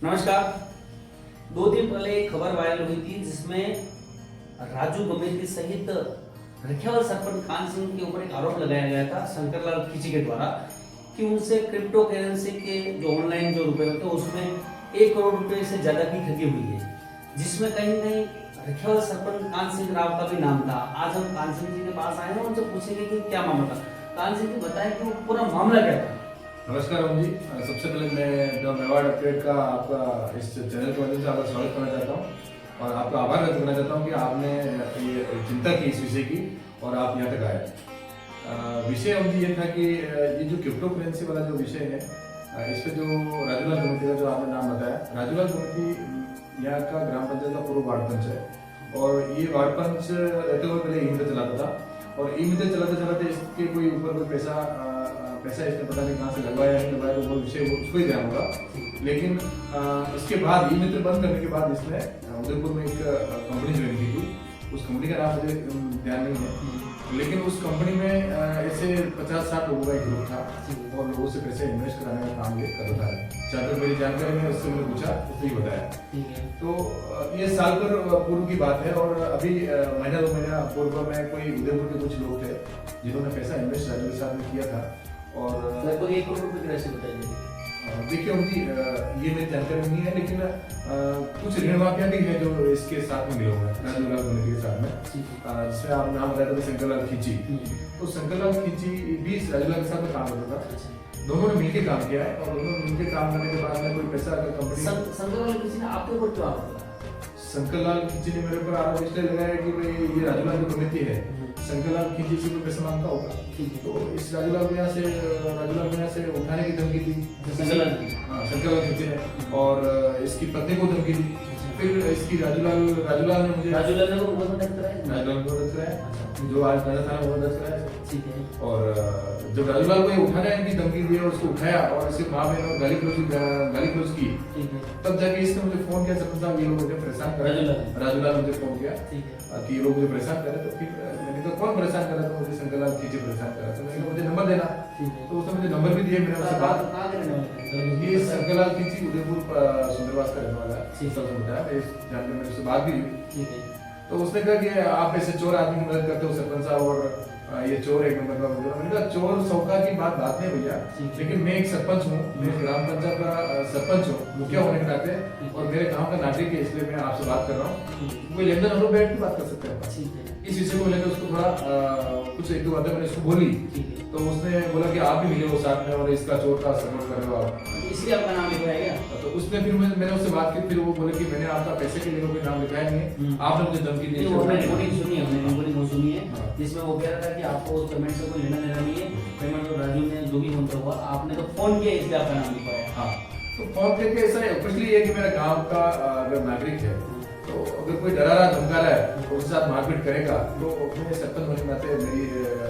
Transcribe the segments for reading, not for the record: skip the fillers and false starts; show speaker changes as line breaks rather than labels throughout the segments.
नमस्कार। 2 दिन पहले एक खबर वायरल हुई थी जिसमें राजू गमेती सहित रखियावाल सरपंच कान सिंह के ऊपर एक आरोप लगाया गया था शंकरलाल खींची के द्वारा कि उनसे क्रिप्टो करेंसी के जो ऑनलाइन जो रुपए होते हैं उसमें 1 करोड़ रुपए से ज्यादा की ठगी हुई है, जिसमें कहीं न कहीं रखियावाल सरपंच कान सिंह राव का भी नाम था। आज हम कान सिंह जी के पास आए हैं और उनसे पूछेंगे कि क्या मामला था। कान सिंह जी बताएं कि वो पूरा मामला क्या था।
नमस्कार ओम जी। सबसे पहले मैं द मेवाड़ अपडेट का आपका इस चैनल के माध्यम से आपका स्वागत करना चाहता हूँ और आपका आभार व्यक्त करना चाहता हूँ कि आपने ये चिंता की इस विषय की और आप यहाँ तक आए। विषय ओम जी ये था कि ये जो क्रिप्टो करेंसी वाला जो विषय है, इस पर जो राजूलाल गमेती का जो आपने नाम बताया, राजूलाल गमेती यहाँ का ग्राम पंचायत का पूर्व वार्ड पंच है और ये वार्ड पंच रहते हुए पहले ई-मित्र चलाता था और ई-मित्र चलाते चलाते इसके कोई ऊपर कोई पैसा इसने पता नहीं कहाँ से लगवाया नहीं लगवाया, तो वो विषय उसको ही ध्यान होगा। लेकिन इसके बाद ई-मित्र बंद करने के बाद इसने उदयपुर में एक कंपनी ज्वाइन की थी। उस कंपनी का नाम मुझे ध्यान नहीं है, लेकिन उस कंपनी में ऐसे 50-60 लोगों का एक ग्रुप था और लोगों से पैसे इन्वेस्ट कराने का काम ये कर रहा है। जहाँ तक मेरी जानकारी में उससे मैंने पूछा, उसने ही बताया। तो ये साल भर पूर्व की बात है और अभी महीना 2 महीना पूर्व में कोई उदयपुर के कुछ लोग थे जिन्होंने पैसा इन्वेस्ट राजू के साथ में किया था और
लगभग 1 करोड़ रुपए की राशि बताइए।
देखिए उनकी ये मेरी जानकारी नहीं है, लेकिन कुछ ऋण माफिया भी है जो इसके साथ में मिले हुए हैं राजूलाल गमेती के साथ में, जिसमें आप नाम बताया था शंकरलाल खींची। तो शंकरलाल खींची भी इस राजूलाल के साथ में काम करता था। दोनों ने मिलकर काम किया है और दोनों ने मिलकर काम करने के बाद में कोई पैसा अगर कंपनी
शंकरलाल खींची ने आपके ऊपर क्यों आरोप लगाया?
शंकरलाल खींची ने मेरे ऊपर आरोप इसलिए लगाया कि भाई ये राजूलाल जो गमेती है, शंकरलाल खींची से कोई पैसा मांगता होगा, तो इस राजूलाल को यहाँ से उठाने की धमकी दी शंकरलाल खींची ने और इसकी पत्नी को धमकी दी। फिर इसकी राजूलाल ने मुझे दर्ज कराया जो आज नगर थाना में दर्ज कराया। और जब राजूलाल को ये उठाने की धमकी दी और उसको उठाया और इसके माँ बहन और गाली क्लोज की, तब जाके इसने मुझे फोन किया, सरपंच साहब ये लोग मुझे परेशान कर रहे हैं। राजूलाल मुझे फोन किया कि ये लोग मुझे परेशान कर रहे हैं। तो फिर मैंने कहा कौन परेशान कर रहा था? मुझे शंकरलाल खींची परेशान कर रहा था। मैंने कहा मुझे नंबर देना, तो उसने मुझे नंबर भी दिया। मैंने उससे बात, ये शंकरलाल खींची उदयपुर सुंदरवास का रहने वाला है, जानकर मैंने उससे बात भी हुई। तो उसने कहा कि आप ऐसे चोर आदमी की मदद करते हो सरपंच साहब और ये चोर एक नंबर का मुझे। मैंने कहा चोर सौका की बात नहीं भैया, लेकिन मैं एक सरपंच हूँ, मैं ग्राम पंचायत का सरपंच हूँ, मुखिया होने के नाते, और मेरे गांव का नागरिक है, इसलिए मैं आपसे बात कर रहा हूँ। कोई लेन देन हम लोग बैठ के बात कर सकते हैं। इस विषय को लेकर उसको थोड़ा कुछ 1-2 बातें मैंने उसको बोली, तो उसने बोला कि आप भी मिले हो साथ में और इसका चोर का सपोर्ट कर रहे हो आप,
इसलिए आपका नाम लिखवाया गया।
तो उसने फिर मैंने उससे बात की। फिर वो बोले कि मैंने आपका पैसे के लिए कोई नाम लिखाया नहीं है, आपने मुझे धमकी दी।
हमने रिकॉर्डिंग सुनी है जिसमें वो कह रहा था कि आपको उस पेमेंट से कोई लेना देना नहीं है, पेमेंट तो राजू ने जो भी होता हुआ, आपने तो फोन किया इसलिए आपका नाम लिखवाया।
हाँ, तो फोन करके ऐसा है, पिछली ये कि मेरा गांव का अगर नागरिक है तो अगर कोई डरा रहा धमका रहा है तो उसके साथ मारपीट करेगा, तो अपने सरपंच होने के नाते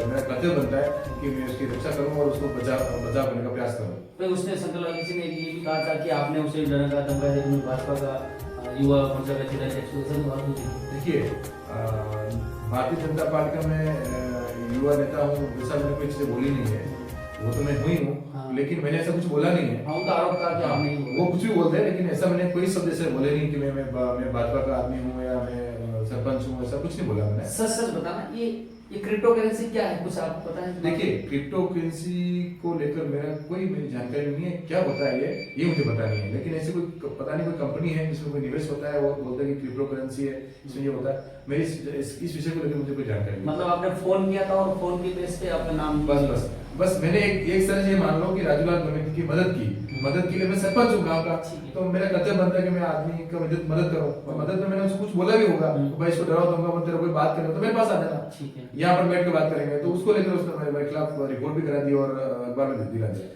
मेरा कर्तव्य बनता है कि मैं उसकी रक्षा करूं और उसको बचाव करने का प्रयास करूं।
तो उसने शंकरलाल खींची ने ये भी कहा था कि आपने उसे डरा धमका दिया, भाजपा का युवा मोर्चा का जिला।
देखिए, भारतीय जनता पार्टी का मैं युवा नेता हूँ, ऐसा मैंने कोई चीजें बोली नहीं है, वो तो मैं हुई हूँ। हाँ। लेकिन मैंने ऐसा कुछ बोला नहीं है।
उनका आरोप था कि आपने
वो कुछ भी बोलते हैं, लेकिन ऐसा मैंने कोई शब्द ऐसे बोले नहीं कि मैं भाजपा का आदमी हूँ या मैं सरपंच हूँ, ऐसा कुछ नहीं बोला मैंने।
सच बताना, ये क्रिप्टो करेंसी क्या है, कुछ आप पता है?
देखिए, क्रिप्टो करेंसी को लेकर मेरी जानकारी नहीं है, क्या होता है ये मुझे पता नहीं है। लेकिन ऐसे कोई पता नहीं, कोई कंपनी है जिसमें कोई निवेश होता है, वो बोलते हैं कि क्रिप्टो करेंसी है, इसमें ये होता है। मेरी इस विषय को लेकर मुझे कोई जानकारी नहीं।
मतलब आपने फोन किया था और फोन की बेस पे आपका नाम
बस मैंने एक तरह से ये मान लो कि राजूलाल गमेती की मदद के लिए मैं सरपंच हूँ गांव का, तो मेरा कर्तव्य बनता है कि मैं आदमी का मदद करूँ। और मदद में मैंने उसको कुछ बोला भी होगा, तो भाई इसको डराओ धमकाओ मत, तेरा कोई बात करें तो मेरे पास आ जाना, यहाँ पर बैठ के बात करेंगे। तो उसको लेकर उसने मेरे खिलाफ रिपोर्ट भी करा दी और अखबार में दिला दिया।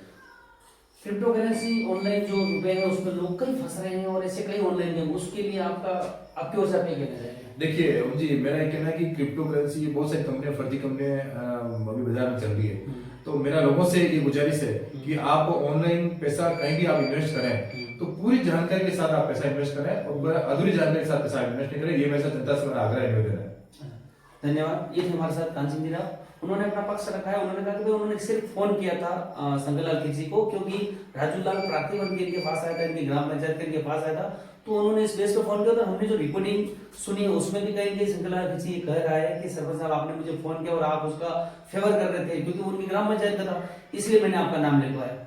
क्रिप्टो करेंसी ऑनलाइन जो रुपए है उसमें लोग कई फंस रहे हैं और ऐसे कई ऑनलाइन गेम, उसके लिए आपकी ओर से क्या कहना है?
देखिए जी, मेरा ये कहना है कि क्रिप्टो करेंसी बहुत सारी कंपनियां, फर्जी कंपनियां अभी बाजार में चल रही है। तो मेरा लोगों से ये गुजारिश है कि आप ऑनलाइन पैसा कहीं भी आप इन्वेस्ट करें तो पूरी जानकारी के साथ आप पैसा इन्वेस्ट करें और अधूरी जानकारी के साथ पैसा इन्वेस्ट नहीं करें। ये मेरे साथ जनता से मेरा आग्रह निवेदन है।
धन्यवाद। ये थे हमारे साथ कान सिंह जी राव। उन्होंने अपना पक्ष रखा है। उन्होंने कहा कि भाई उन्होंने सिर्फ फोन किया था शंकरलाल खिची को, क्योंकि राजूलाल प्रार्थी के इनके पास आया था, इनकी ग्राम पंचायत के इनके पास आया था, तो उन्होंने इस बेस पे फोन किया था। हमने जो रिकॉर्डिंग सुनी है उसमें भी कहेंगे शंकरलाल खिची ये कह रहा है कि सरपंच साहब आपने मुझे फोन किया और आप उसका फेवर कर रहे थे, क्योंकि वो उनकी ग्राम पंचायत का था, इसलिए मैंने आपका नाम लिखवाया।